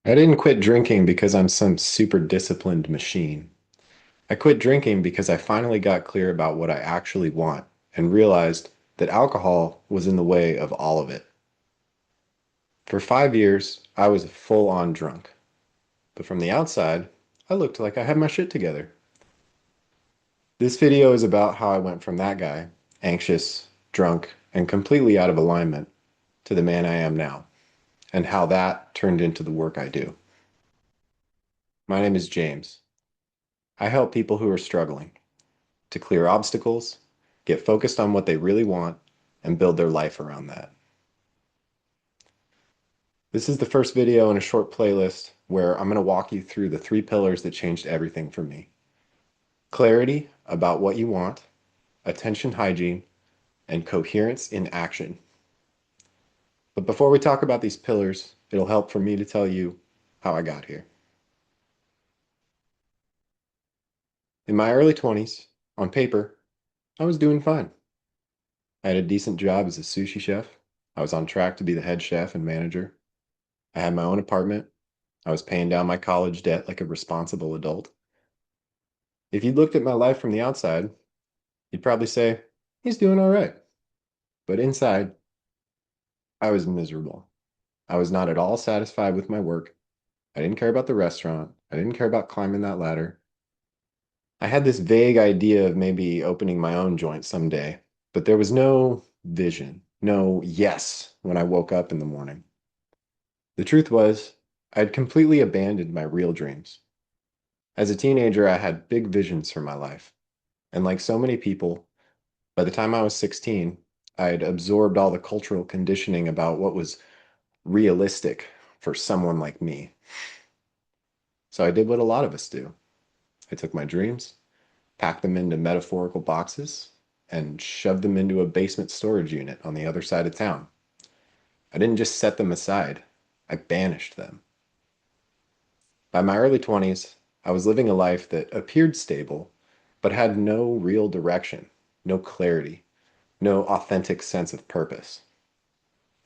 I didn't quit drinking because I'm some super disciplined machine. I quit drinking because I finally got clear about what I actually want and realized that alcohol was in the way of all of it. For 5 years, I was a full-on drunk, but from the outside, I looked like I had my shit together. This video is about how I went from that guy, anxious, drunk, and completely out of alignment, to the man I am now, and how that turned into the work I do. My name is James. I help people who are struggling to clear obstacles, get focused on what they really want, and build their life around that. This is the first video in a short playlist where I'm going to walk you through the 3 pillars that changed everything for me. Clarity about what you want, attention hygiene, and coherence in action. But before we talk about these pillars, it'll help for me to tell you how I got here. In my early 20s, on paper, I was doing fine. I had a decent job as a sushi chef. I was on track to be the head chef and manager. I had my own apartment. I was paying down my college debt like a responsible adult. If you looked at my life from the outside, you'd probably say, he's doing all right. But inside, I was miserable. I was not at all satisfied with my work. I didn't care about the restaurant. I didn't care about climbing that ladder. I had this vague idea of maybe opening my own joint someday, but there was no vision, no yes when I woke up in the morning. The truth was, I'd completely abandoned my real dreams. As a teenager, I had big visions for my life. And like so many people, by the time I was 16, I'd absorbed all the cultural conditioning about what was realistic for someone like me. So I did what a lot of us do. I took my dreams, packed them into metaphorical boxes, and shoved them into a basement storage unit on the other side of town. I didn't just set them aside, I banished them. By my early 20s, I was living a life that appeared stable, but had no real direction, no clarity, no authentic sense of purpose.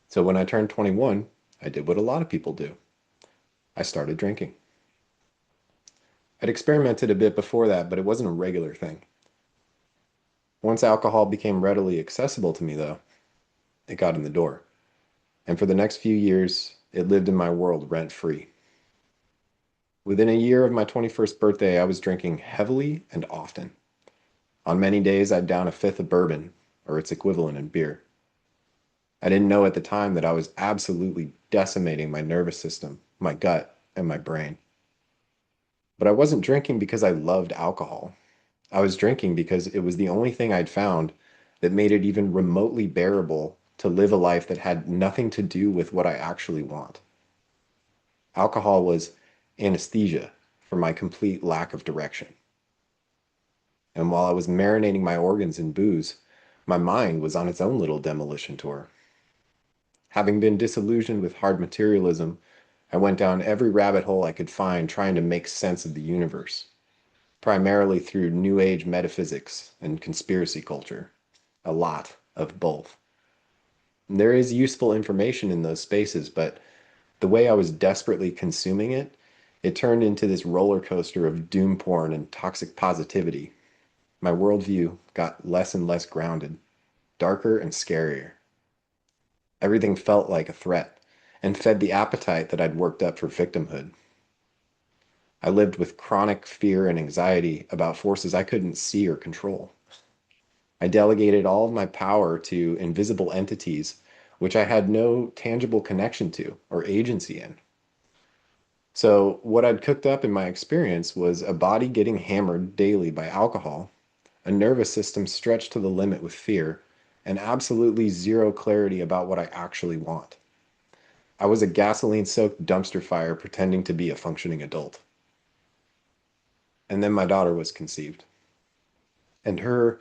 So when I turned 21, I did what a lot of people do. I started drinking. I'd experimented a bit before that, but it wasn't a regular thing. Once alcohol became readily accessible to me, though, it got in the door. And for the next few years, it lived in my world rent-free. Within a year of my 21st birthday, I was drinking heavily and often. On many days, I'd down a fifth of bourbon, or its equivalent in beer. I didn't know at the time that I was absolutely decimating my nervous system, my gut, and my brain. But I wasn't drinking because I loved alcohol. I was drinking because it was the only thing I'd found that made it even remotely bearable to live a life that had nothing to do with what I actually want. Alcohol was anesthesia for my complete lack of direction. And while I was marinating my organs in booze, my mind was on its own little demolition tour. Having been disillusioned with hard materialism, I went down every rabbit hole I could find trying to make sense of the universe, primarily through New Age metaphysics and conspiracy culture. A lot of both. There is useful information in those spaces, but the way I was desperately consuming it, it turned into this roller coaster of doom porn and toxic positivity. My worldview got less and less grounded, darker and scarier. Everything felt like a threat and fed the appetite that I'd worked up for victimhood. I lived with chronic fear and anxiety about forces I couldn't see or control. I delegated all of my power to invisible entities which I had no tangible connection to or agency in. So, what I'd cooked up in my experience was a body getting hammered daily by alcohol, a nervous system stretched to the limit with fear, and absolutely zero clarity about what I actually want. I was a gasoline-soaked dumpster fire pretending to be a functioning adult. And then my daughter was conceived, and her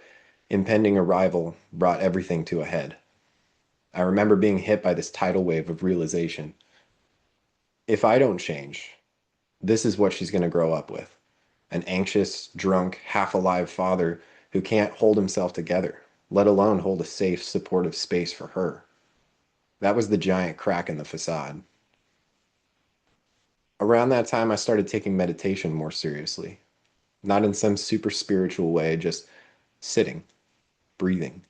impending arrival brought everything to a head. I remember being hit by this tidal wave of realization. If I don't change, this is what she's going to grow up with. An anxious, drunk, half-alive father who can't hold himself together, let alone hold a safe, supportive space for her. That was the giant crack in the facade. Around that time, I started taking meditation more seriously, not in some super spiritual way, just sitting, breathing,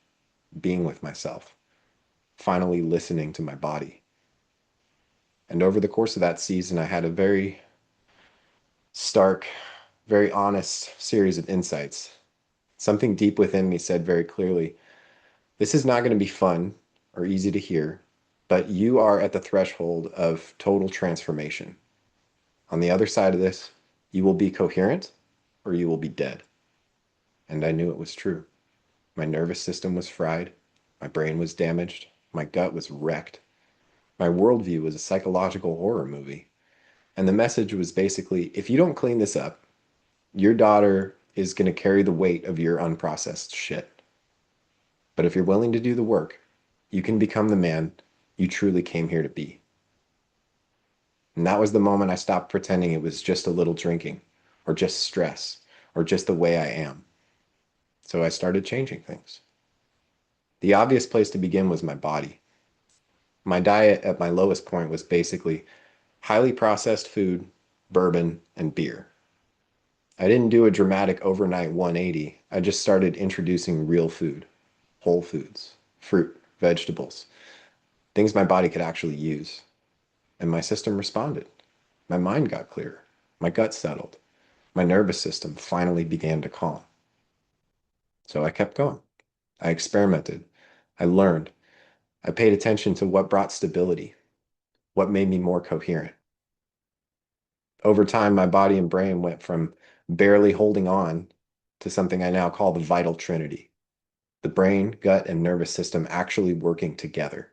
being with myself, finally listening to my body. And over the course of that season, I had a very stark, very honest series of insights. Something deep within me said very clearly, this is not going to be fun or easy to hear, but you are at the threshold of total transformation. On the other side of this, you will be coherent or you will be dead. And I knew it was true. My nervous system was fried. My brain was damaged. My gut was wrecked. My worldview was a psychological horror movie. And the message was basically, if you don't clean this up, your daughter is going to carry the weight of your unprocessed shit. But if you're willing to do the work, you can become the man you truly came here to be. And that was the moment I stopped pretending it was just a little drinking, or just stress, or just the way I am. So I started changing things. The obvious place to begin was my body. My diet at my lowest point was basically highly processed food, bourbon, and beer. I didn't do a dramatic overnight 180. I just started introducing real food, whole foods, fruit, vegetables, things my body could actually use. And my system responded. My mind got clearer. My gut settled. My nervous system finally began to calm. So I kept going. I experimented. I learned. I paid attention to what brought stability, what made me more coherent. Over time, my body and brain went from barely holding on to something I now call the vital trinity, the brain, gut, and nervous system actually working together.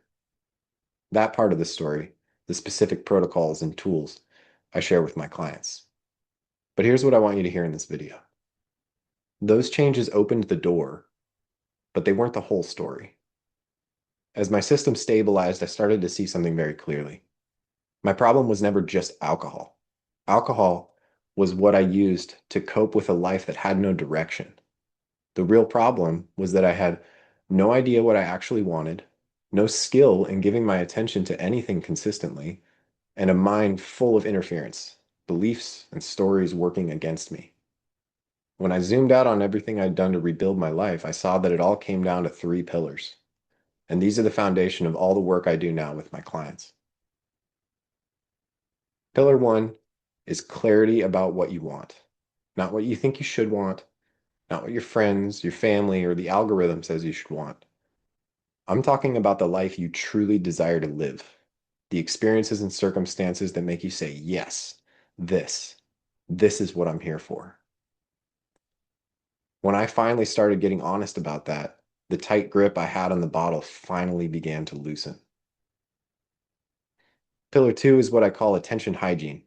That part of the story, the specific protocols and tools I share with my clients. But here's what I want you to hear in this video. Those changes opened the door, but they weren't the whole story. As my system stabilized, I started to see something very clearly. My problem was never just alcohol. Alcohol was what I used to cope with a life that had no direction. The real problem was that I had no idea what I actually wanted, no skill in giving my attention to anything consistently, and a mind full of interference, beliefs, and stories working against me. When I zoomed out on everything I'd done to rebuild my life, I saw that it all came down to three pillars. And these are the foundation of all the work I do now with my clients. Pillar one is clarity about what you want, not what you think you should want, not what your friends, your family, or the algorithm says you should want. I'm talking about the life you truly desire to live, the experiences and circumstances that make you say, yes, this, this is what I'm here for. When I finally started getting honest about that, the tight grip I had on the bottle finally began to loosen. Pillar two is what I call attention hygiene.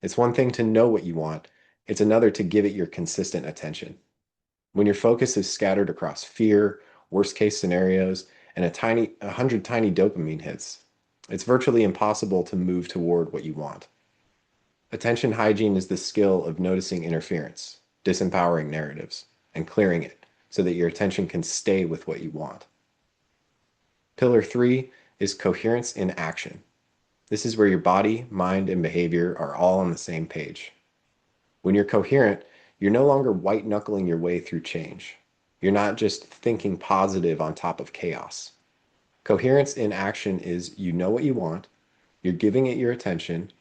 It's one thing to know what you want, it's another to give it your consistent attention. When your focus is scattered across fear, worst case scenarios, and a hundred tiny dopamine hits, it's virtually impossible to move toward what you want. Attention hygiene is the skill of noticing interference, disempowering narratives, and clearing it so that your attention can stay with what you want. Pillar three is coherence in action. This is where your body, mind, and behavior are all on the same page. When you're coherent, you're no longer white knuckling your way through change. You're not just thinking positive on top of chaos. Coherence in action is you know what you want, you're giving it your attention,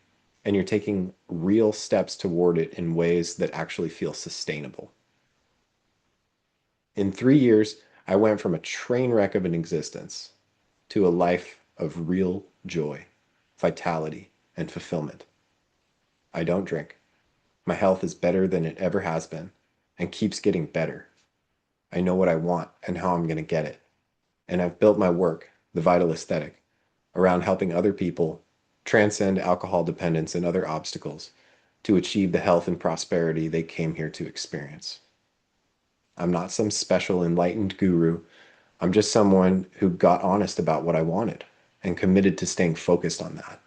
and you're taking real steps toward it in ways that actually feel sustainable. In 3 years, I went from a train wreck of an existence to a life of real joy, vitality, and fulfillment. I don't drink. My health is better than it ever has been and keeps getting better. I know what I want and how I'm going to get it. And I've built my work, the Vital Aesthetic, around helping other people transcend alcohol dependence and other obstacles to achieve the health and prosperity they came here to experience. I'm not some special enlightened guru. I'm just someone who got honest about what I wanted and committed to staying focused on that.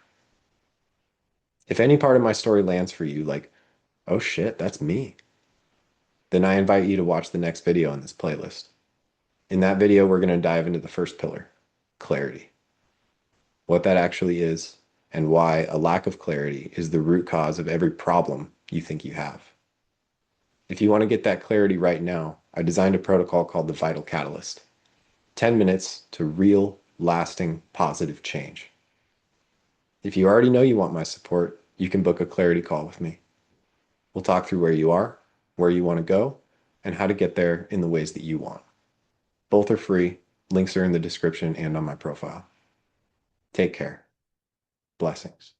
If any part of my story lands for you, like, oh shit, that's me, then I invite you to watch the next video in this playlist. In that video, we're going to dive into the first pillar, clarity. What that actually is, and why a lack of clarity is the root cause of every problem you think you have. If you want to get that clarity right now, I designed a protocol called the Vital Catalyst. 10 minutes to real, lasting, positive change. If you already know you want my support, you can book a clarity call with me. We'll talk through where you are, where you want to go, and how to get there in the ways that you want. Both are free. Links are in the description and on my profile. Take care. Blessings.